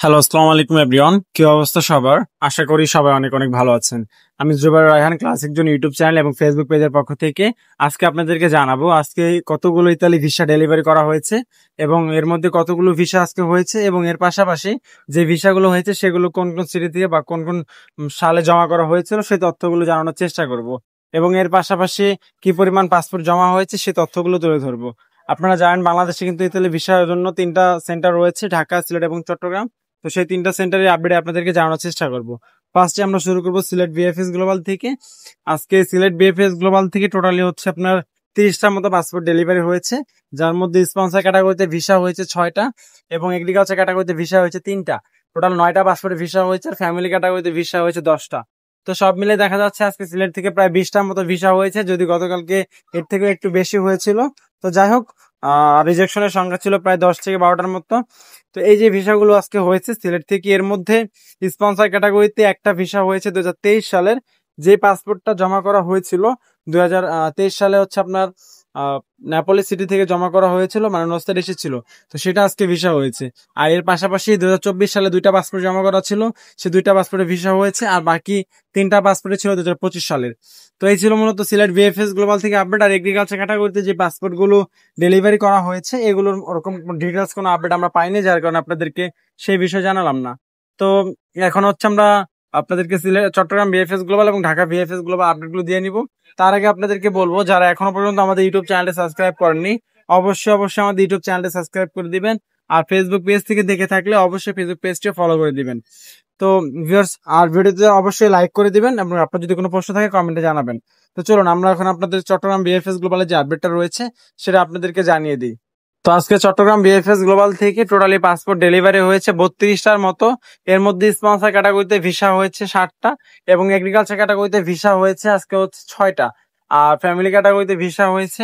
Hello, আসসালামু আলাইকুম everyone. কি অবস্থা সবার? আশা করি সবাই অনেক অনেক ভালো আছেন। আমি জুবাইর রায়হান, ক্লাস একজন ইউটিউব চ্যানেল এবং ফেসবুক পেজের পক্ষ থেকে আজকে আপনাদেরকে জানাবো আজকে কতগুলো ইতালি ভিসা ডেলিভারি করা হয়েছে এবং এর মধ্যে কতগুলো ভিসা আজকে হয়েছে এবং এর পাশাপাশি যে ভিসাগুলো হয়েছে সেগুলো কোন কোন সিটি থেকে বা কোন কোন সালে জমা করা হয়েছিল সেই তথ্যগুলো জানানোর চেষ্টা করব এবং এর পাশাপাশি কি পরিমাণ পাসপোর্ট জমা হয়েছে সেই তথ্যগুলো তুলে ধরবো। আপনারা জানেন বাংলাদেশে কিন্তু ইতালি ভিসার জন্য 3টা সেন্টার রয়েছে, ঢাকা, সিলেট এবং চট্টগ্রাম। তো সেই 3টা সেন্টারের আপডেট আপনাদেরকে জানানোর চেষ্টা করব। ফার্স্টে আমরা শুরু করব সিলেট বিএফএস গ্লোবাল থেকে। আজকে সিলেট বিএফএস গ্লোবাল থেকে টোটালি হচ্ছে আপনার 30টার মতো পাসপোর্ট ডেলিভারি হয়েছে, যার মধ্যে স্পন্সর ক্যাটাগরিতে ভিসা হয়েছে 6টা এবং এগ্রিকালচার ক্যাটাগরিতে ভিসা হয়েছে 3টা। টোটাল 9টা পাসপোর্টে ভিসা হয়েছে আর ফ্যামিলি ক্যাটাগরিতে ভিসা হয়েছে 10টা। তো সব মিলে দেখা যাচ্ছে আজকে সিলেট থেকে প্রায় 20টার মতো ভিসা হয়েছে, যদি গতকালকে এর থেকে একটু বেশি হয়েছিল। তো যাই হোক, রিজেকশনের সংখ্যা ছিল প্রায় 10 থেকে 12টার মতো। তো এই যে ভিসাগুলো আজকে হয়েছে সিলেট থেকে, এর মধ্যে স্পন্সর ক্যাটাগরিতে একটা ভিসা হয়েছে 2023 সালের, যে পাসপোর্টটা জমা করা হয়েছিল 2023 সালে হচ্ছে আপনার নেপোলি সিটি থেকে জমা করা হয়েছিল, মানে নস্তার এসেছিল। তো সেটা আজকে ভিসা হয়েছে। আর এর পাশাপাশি 2024 সালে 2টা পাসপোর্ট জমা করা ছিল, সে 2টা পাসপোর্টে ভিসা হয়েছে, আর বাকি 3টা পাসপোর্টে ছিল 2025 সালের। তো এই ছিল মূলত সিলেট বিএফএস গ্লোবাল থেকে আপডেট। আর এগ্রিকালচার ক্যাটাগরিতে যে পাসপোর্ট গুলো ডেলিভারি করা হয়েছে এগুলোর ওরকম ডিটেলস কোনো আপডেট আমরা পাইনি, যার কারণে আপনাদেরকে সেই বিষয়ে জানালাম না। তো এখন হচ্ছে আমরা আপনাদেরকে সিলেট, চট্টগ্রাম বিএফএস গ্লোবাল এবং ঢাকা বিএফএস গ্লোবাল আপডেট গুলো দিয়ে নিব। তার আগে আপনাদেরকে বলবো, যারা এখনো পর্যন্ত আমাদের ইউটিউব চ্যানেলটি সাবস্ক্রাইব করেননি অবশ্যই অবশ্যই আমাদের ইউটিউব চ্যানেলটি সাবস্ক্রাইব করে দিবেন। আর ফেসবুক পেজ থেকে দেখে থাকলে অবশ্যই ফেসবুক পেজটিও ফলো করে দিবেন। তো ভিউয়ার্স, আর ভিডিওতে অবশ্যই লাইক করে দিবেন এবং আপনার যদি কোনো প্রশ্ন থাকে কমেন্টে জানাবেন। তো চলুন আমরা এখন আপনাদের চট্টগ্রাম বিএফএস গ্লোবালের যে আপডেটটা রয়েছে সেটা আপনাদেরকে জানিয়ে দিই। তো আজকে চট্টগ্রাম বিএফএস গ্লোবাল থেকে টোটালি পাসপোর্ট ডেলিভারি হয়েছে 32টার মতো। এর মধ্যে স্পন্সর ক্যাটাগরিতে ভিসা হয়েছে 60টা এবং এগ্রিকালচার ক্যাটাগরিতে ভিসা হয়েছে আজকে হচ্ছে 6টা, আর ফ্যামিলি ক্যাটাগরিতে ভিসা হয়েছে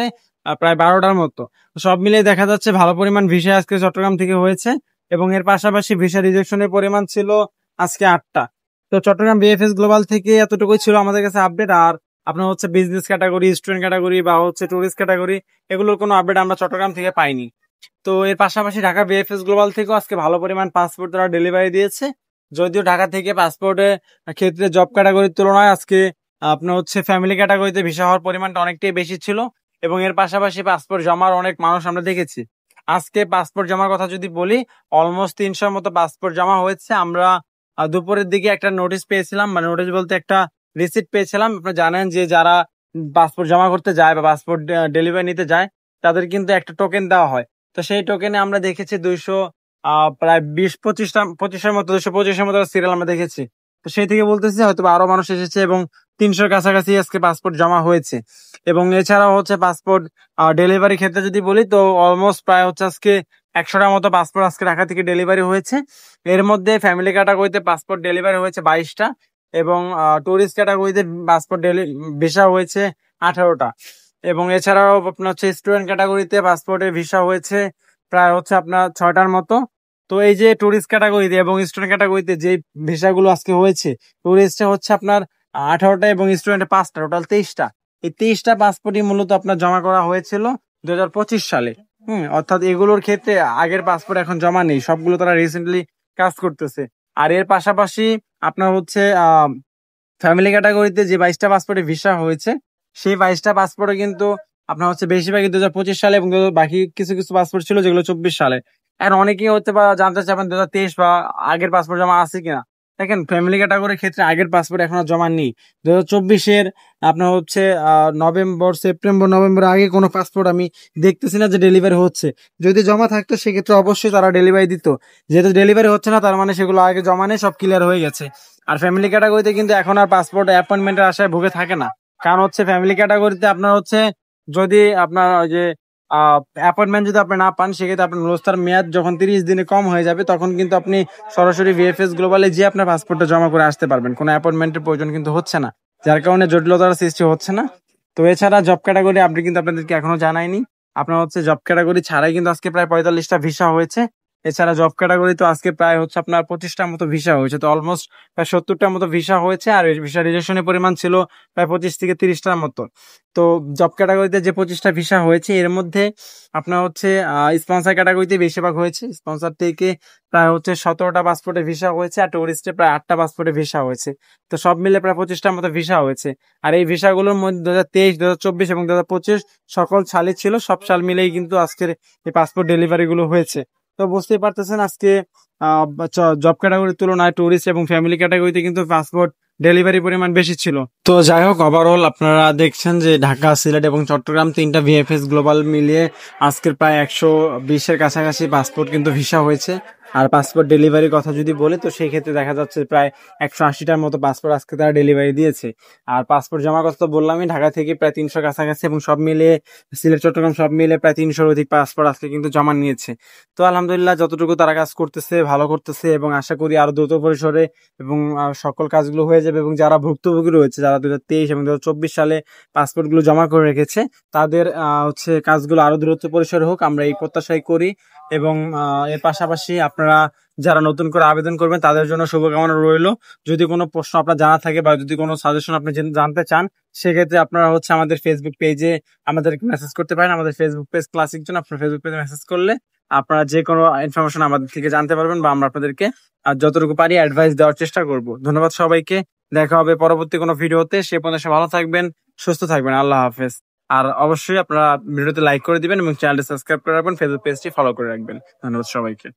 প্রায় 12টার মতো। সব মিলিয়ে দেখা যাচ্ছে ভালো পরিমাণ ভিসা আজকে চট্টগ্রাম থেকে হয়েছে এবং এর পাশাপাশি ভিসা রিজেকশনের পরিমাণ ছিল আজকে 8টা। তো চট্টগ্রাম বিএফএস গ্লোবাল থেকে এতটুকুই ছিল আমাদের কাছে আপডেট। আর আপনার হচ্ছে বিজনেস ক্যাটাগরি, স্টুডেন্ট ক্যাটাগরি বা হচ্ছে টুরিস্ট ক্যাটাগরি, এগুলোর কোনো আপডেট আমরা চট্টগ্রাম থেকে পাইনি। তো এর পাশাপাশি ঢাকা বিএফএস গ্লোবাল থেকেও আজকে ভালো পরিমাণ পাসপোর্ট তারা ডেলিভারি দিয়েছে। যদিও ঢাকা থেকে পাসপোর্টের ক্ষেত্রে জব ক্যাটাগরির তুলনায় আজকে আপনার হচ্ছে ফ্যামিলি ক্যাটাগরিতে ভিসা হওয়ার পরিমাণটা অনেকটাই বেশি ছিল এবং এর পাশাপাশি পাসপোর্ট জমার অনেক মানুষ আমরা দেখেছি। আজকে পাসপোর্ট জমার কথা যদি বলি, অলমোস্ট 300 মতো পাসপোর্ট জমা হয়েছে। আমরা দুপুরের দিকে একটা নোটিশ পেয়েছিলাম, মানে নোটিশ বলতে একটা রিসিপ্ট পেয়েছিলাম। আপনারা জানেন যে যারা পাসপোর্ট জমা করতে যায় বা পাসপোর্ট ডেলিভারি নিতে যায় তাদের কিন্তু একটা টোকেন দেওয়া হয়। তো সেই টোকেনে আমরা দেখেছি 200 প্রায় 20-25টার মতো, 225-এর মতো সিরিয়াল আমরা দেখেছি। তো সেই থেকে বলতেছি হয়তো আরো মানুষ এসেছে এবং 300-র কাছাকাছি আজকে পাসপোর্ট জমা হয়েছে। এবং এছাড়াও হচ্ছে পাসপোর্ট ডেলিভারি ক্ষেত্রে যদি বলি, তো অলমোস্ট প্রায় হচ্ছে আজকে 100টার মতো পাসপোর্ট আজকে ঢাকা থেকে ডেলিভারি হয়েছে। এর মধ্যে ফ্যামিলি ক্যাটাগরিতে পাসপোর্ট ডেলিভারি হয়েছে 22টা এবং টুরিস্ট ক্যাটাগরিতে পাসপোর্ট ভিসা হয়েছে 18টা। এবং এছাড়াও আপনার হচ্ছে স্টুডেন্ট ক্যাটাগরিতে পাসপোর্টে ভিসা হয়েছে প্রায় হচ্ছে আপনার 6টার মতো। তো এই যে টুরিস্ট ক্যাটাগরিতে এবং স্টুডেন্ট ক্যাটাগরিতে যে ভিসাগুলো আজকে হয়েছে, টুরিস্টে হচ্ছে আপনার 18টা এবং স্টুডেন্টে 5টা, টোটাল 23টা। এই 23টা পাসপোর্টই মূলত আপনার জমা করা হয়েছিল 2025 সালে। অর্থাৎ এগুলোর ক্ষেত্রে আগের পাসপোর্ট এখন জমা নেই, সবগুলো তারা রিসেন্টলি কাজ করতেছে। আর এর পাশাপাশি আপনার হচ্ছে ফ্যামিলি ক্যাটাগরিতে যে 22টা পাসপোর্টে ভিসা হয়েছে, সেই 22টা পাসপোর্টে কিন্তু আপনার হচ্ছে বেশিরভাগই 2025 সালে এবং বাকি কিছু কিছু পাসপোর্ট ছিল যেগুলো 24 সালে। আর অনেকেই হতে বা জানতে চাবেন 2023 বা আগের পাসপোর্ট জমা আছে কিনা। দেখেন, ফ্যামিলি ক্যাটাগরির ক্ষেত্রে আগের পাসপোর্ট এখনো জমা নেই। 2024-এর আপনার হচ্ছে নভেম্বর, সেপ্টেম্বর, নভেম্বর আগে কোনো পাসপোর্ট আমি দেখতেছি না যে ডেলিভারি হচ্ছে। যদি জমা থাকতো সেক্ষেত্রে অবশ্যই তারা ডেলিভারি দিত। যেহেতু ডেলিভারি হচ্ছে না, তার মানে সেগুলো আগে জমা নেই, সব ক্লিয়ার হয়ে গেছে। আর ফ্যামিলি ক্যাটাগরিতে কিন্তু এখন আর পাসপোর্ট অ্যাপয়েন্টমেন্টের আশায় ভুগে থাকে না। কারণ হচ্ছে ফ্যামিলি ক্যাটাগরিতে আপনার হচ্ছে যদি আপনার ওই যে অ্যাপয়েন্টমেন্ট যদি আপনি না পান, সেক্ষেত্রে আপনার নুরস্তার মেয়াদ যখন 30 দিনে কম হয়ে যাবে তখন কিন্তু আপনি সরাসরি ভিএফএস গ্লোবালে যে আপনার পাসপোর্টটা জমা করে আসতে পারবেন, কোনো অ্যাপয়েন্টমেন্টের প্রয়োজন কিন্তু হচ্ছে না, যার কারণে জটিলতার সৃষ্টি হচ্ছে না। তো এছাড়া জব ক্যাটাগরি আপনি কিন্তু আপনাদেরকে এখনো জানাইনি, আপনার হচ্ছে জব ক্যাটাগরি ছাড়াই কিন্তু আজকে প্রায় 45টা ভিসা হয়েছে এছাড়া জব ক্যাটাগরি তো আজকে প্রায় হচ্ছে আপনার 25টার মতো ভিসা হয়েছে, তো অলমোস্ট প্রায় 70টার মতো ভিসা হয়েছে, আর ভিসা রিজেকশনের পরিমাণ ছিল প্রায় 25 থেকে 30টার মতো। তো জব ক্যাটাগরিতে যে 25টা ভিসা হয়েছে এর মধ্যে আপনার হচ্ছে স্পন্সর ক্যাটাগরিতে বেশিরভাগ হয়েছে। স্পন্সর থেকে প্রায় হচ্ছে 17টা পাসপোর্টের ভিসা হয়েছে, আর টুরিস্টে প্রায় 8টা পাসপোর্টের ভিসা হয়েছে। তো সব মিলে প্রায় 25টার মতো ভিসা হয়েছে। আর এই ভিসাগুলোর মধ্যে 2023, 2024 এবং 2025 সকল সালই ছিল, সব সাল মিলেই কিন্তু আজকের এই পাসপোর্ট ডেলিভারি গুলো হয়েছে। তো বুঝতেই পারতেছেন আজকে জব ক্যাটাগরির তুলনায় টুরিস্ট এবং ফ্যামিলি ক্যাটাগরিতে কিন্তু পাসপোর্ট ডেলিভারি পরিমাণ বেশি ছিল। তো যাই হোক, ওভারঅল আপনারা দেখছেন যে ঢাকা, সিলেট এবং চট্টগ্রাম 3টা ভিএফএস গ্লোবাল মিলিয়ে আজকের প্রায় 120-এর কাছাকাছি পাসপোর্ট কিন্তু ভিসা হয়েছে। আর পাসপোর্ট ডেলিভারির কথা যদি বলি তো সেই ক্ষেত্রে দেখা যাচ্ছে প্রায় 180টার মতো পাসপোর্ট আজকে তারা ডেলিভারি দিয়েছে। আর পাসপোর্ট জমা কথা তো বললামই, ঢাকা থেকে প্রায় 300 কাছাকাছি এবং সব মিলিয়ে সিলেট, চট্টগ্রাম সব মিলে প্রায় 300-এর অধিক পাসপোর্ট আজকে কিন্তু জমা নিয়েছে। তো আলহামদুলিল্লাহ, যতটুকু তারা কাজ করতেছে ভালো করতেছে, এবং আশা করি আরো দ্রুত পরিসরে এবং সকল কাজগুলো হয়ে যাবে। এবং যারা ভুক্তভোগী রয়েছে, যারা 2023 এবং 2024 সালে পাসপোর্ট গুলো জমা করে রেখেছে, তাদের হচ্ছে কাজগুলো আরো দ্রুত পরিসরে হোক, আমরা এই প্রত্যাশাই করি। এবং এর পাশাপাশি আপনারা যারা নতুন করে আবেদন করবেন তাদের জন্য শুভকামনা রইল। যদি কোনো প্রশ্ন আপনার জানা থাকে বা যদি কোনো সাজেশন আপনি জানতে চান, সেক্ষেত্রে আপনারা হচ্ছে আমাদের ফেসবুক পেজে আমাদেরকে মেসেজ করতে পারেন। আমাদের ফেসবুক পেজ ক্লাসিক জন্য আপনার ফেসবুক পেজে মেসেজ করলে আপনারা যে কোনো ইনফরমেশন আমাদের থেকে জানতে পারবেন, বা আমরা আপনাদেরকে যতটুকু পারি অ্যাডভাইস দেওয়ার চেষ্টা করব। ধন্যবাদ সবাইকে, দেখা হবে পরবর্তী কোনো ভিডিওতে। সে পর্যন্ত ভালো থাকবেন, সুস্থ থাকবেন, আল্লাহ হাফেজ। আর অবশ্যই আপনারা ভিডিওতে লাইক করে দিবেন এবং চ্যানেলটি সাবস্ক্রাইব করে রাখবেন, ফেসবুক পেজটি ফলো করে রাখবেন। ধন্যবাদ সবাইকে।